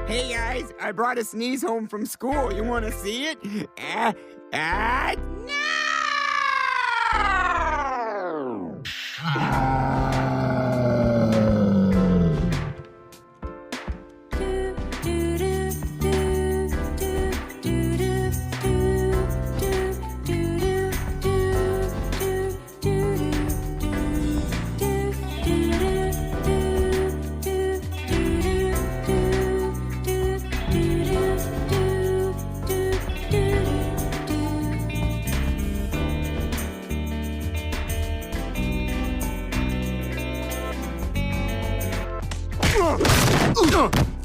Hey guys, I brought a sneeze home from school. You want to see it? No!